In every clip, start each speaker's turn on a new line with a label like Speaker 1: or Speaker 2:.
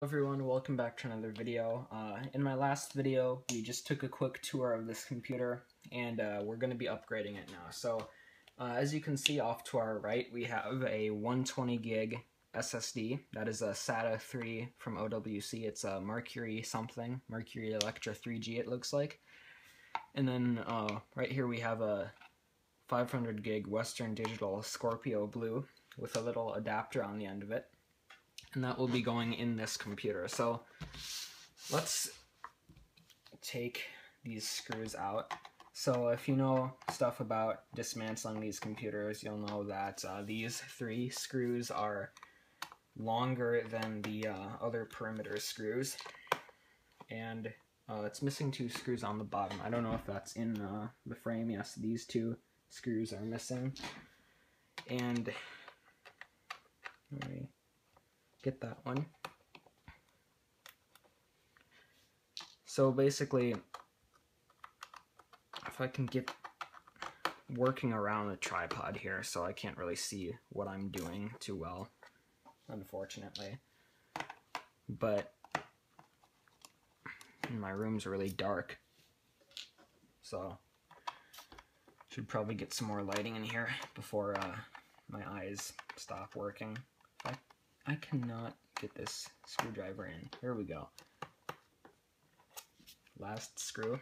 Speaker 1: Everyone, welcome back to another video. In my last video, we just took a quick tour of this computer, and we're going to be upgrading it now. So, as you can see off to our right, we have a 120 gig SSD. That is a SATA 3 from OWC. It's a Mercury something, Mercury Electra 3G it looks like. And then right here we have a 500 gig Western Digital Scorpio Blue with a little adapter on the end of it. And that will be going in this computer. So let's take these screws out. So if you know stuff about dismantling these computers, you'll know that these three screws are longer than the other perimeter screws. And it's missing two screws on the bottom. I don't know if that's in the frame. Yes, these two screws are missing. And let me get that one. So basically, if I can get working around the tripod here, so I can't really see what I'm doing too well, unfortunately. But my room's really dark, so should probably get some more lighting in here before my eyes stop working. I cannot get this screwdriver in. Here we go. Last screw.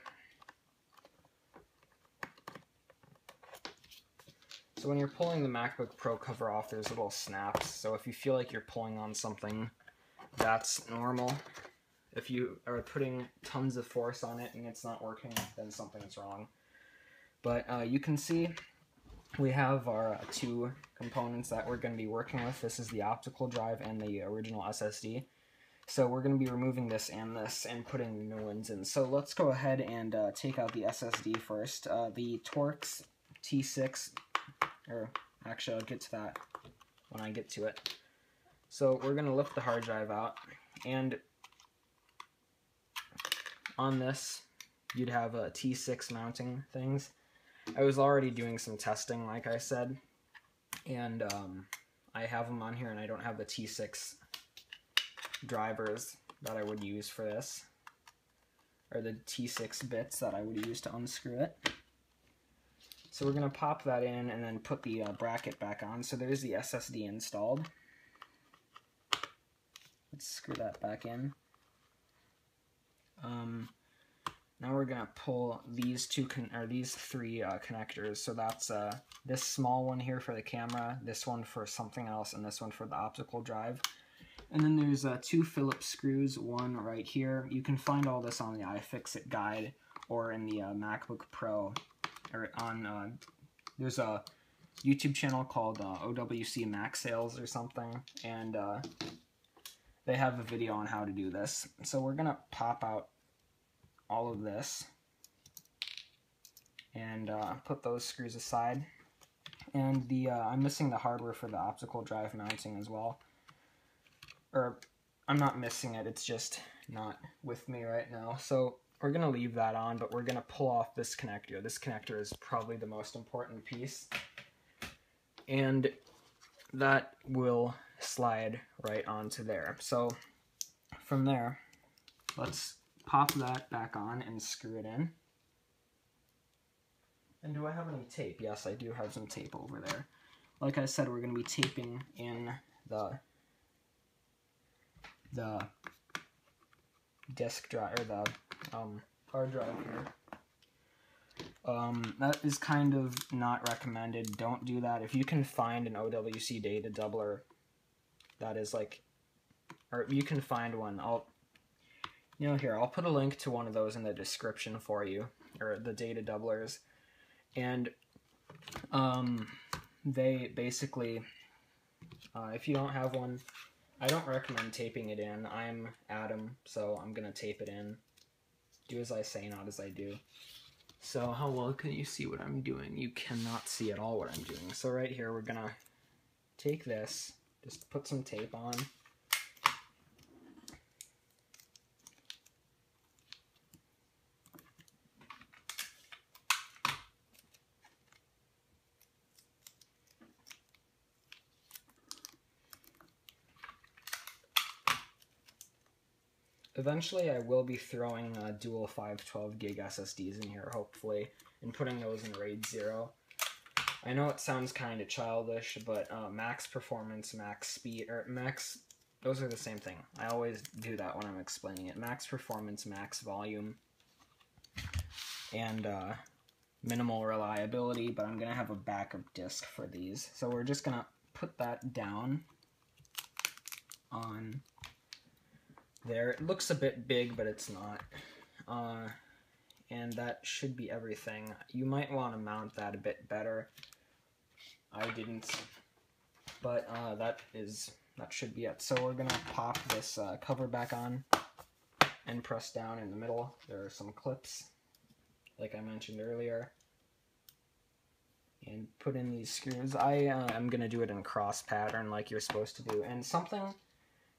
Speaker 1: So when you're pulling the MacBook Pro cover off, there's little snaps. So if you feel like you're pulling on something, that's normal. If you are putting tons of force on it and it's not working, then something's wrong. But you can see we have our two components that we're going to be working with. This is the optical drive and the original SSD. So we're going to be removing this and putting the new ones in. So let's go ahead and take out the SSD first. The Torx T6, or actually I'll get to that when I get to it. So we're going to lift the hard drive out, and on this you'd have a T6 mounting things. I was already doing some testing, like I said, and I have them on here, and I don't have the T6 drivers that I would use for this, or the T6 bits that I would use to unscrew it. So we're going to pop that in and then put the bracket back on. So there's the SSD installed. Let's screw that back in. Now we're gonna pull these three connectors. So that's this small one here for the camera, this one for something else, and this one for the optical drive. And then there's two Phillips screws, one right here. You can find all this on the iFixit guide or in the MacBook Pro, or on there's a YouTube channel called OWC Mac Sales or something, and they have a video on how to do this. So we're gonna pop out all of this and put those screws aside. And the I'm missing the hardware for the optical drive mounting as well. Or I'm not missing it, it's just not with me right now. So we're gonna leave that on, but we're gonna pull off this connector. This connector is probably the most important piece, and that will slide right onto there. So from there, let's pop that back on and screw it in. And do I have any tape? Yes, I do have some tape over there. Like I said, we're going to be taping in the disk drive, or the hard drive here. That is kind of not recommended. Don't do that. If you can find an OWC Data Doubler that is like, or you can find one, I'll put a link to one of those in the description for you, or the data doublers. And they basically, if you don't have one, I don't recommend taping it in. I'm Adam, so I'm gonna tape it in. Do as I say, not as I do. So how well can you see what I'm doing? You cannot see at all what I'm doing. So right here, we're gonna take this, just put some tape on. eventually I will be throwing dual 512 gig SSDs in here, hopefully, and putting those in RAID 0. I know it sounds kind of childish, but max performance, max speed, or max, those are the same thing. I always do that when I'm explaining it. Max performance, max volume, and minimal reliability, but I'm going to have a backup disk for these. So we're just going to put that down on there. It looks a bit big, but it's not. And that should be everything. You might want to mount that a bit better. I didn't, but that should be it. So we're going to pop this cover back on and press down in the middle. There are some clips, like I mentioned earlier, and put in these screws. I am going to do it in cross pattern like you're supposed to do. And something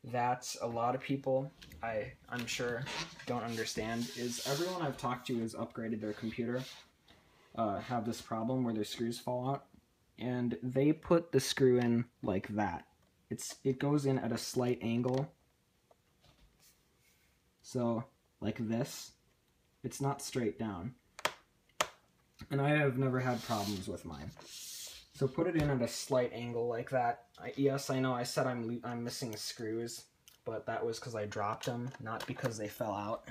Speaker 1: that a lot of people, I'm sure, don't understand is everyone I've talked to who's upgraded their computer have this problem where their screws fall out, and they put the screw in like that. It goes in at a slight angle, so like this. It's not straight down, and I have never had problems with mine. So put it in at a slight angle like that. Yes, I know I said I'm missing screws, but that was because I dropped them, not because they fell out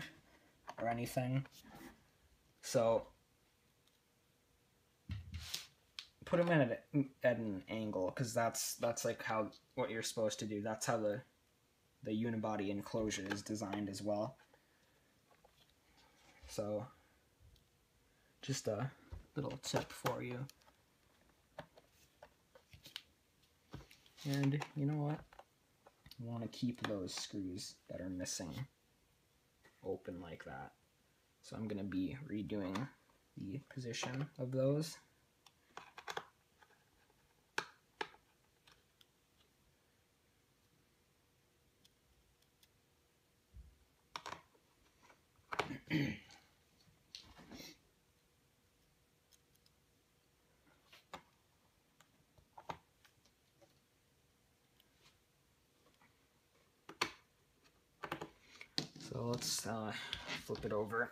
Speaker 1: or anything. So put them in at an angle, because that's like what you're supposed to do. That's how the unibody enclosure is designed as well. So just a little tip for you. And you know what? You want to keep those screws that are missing open like that. So I'm going to be redoing the position of those. So let's flip it over.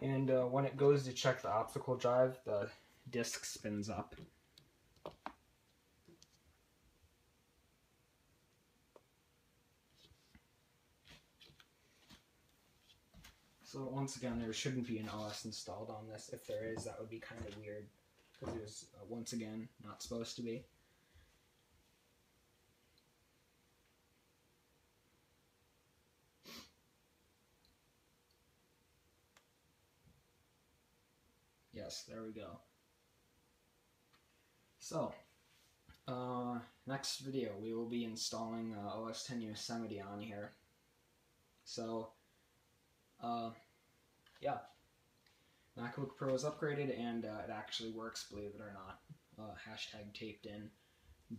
Speaker 1: And when it goes to check the optical drive, the disk spins up. So once again, there shouldn't be an OS installed on this. If there is, that would be kind of weird, because it was, once again, not supposed to be. Yes, there we go. So, next video, we will be installing OS X Yosemite on here. So, yeah. MacBook Pro is upgraded, and it actually works, believe it or not. Hashtag taped in.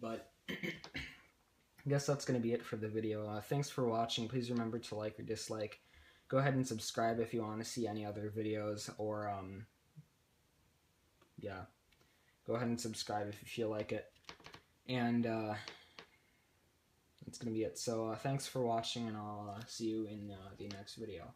Speaker 1: But I guess that's going to be it for the video. Thanks for watching. Please remember to like or dislike. Go ahead and subscribe if you want to see any other videos, or, yeah. Go ahead and subscribe if you feel like it. And, that's going to be it. So, thanks for watching, and I'll see you in the next video.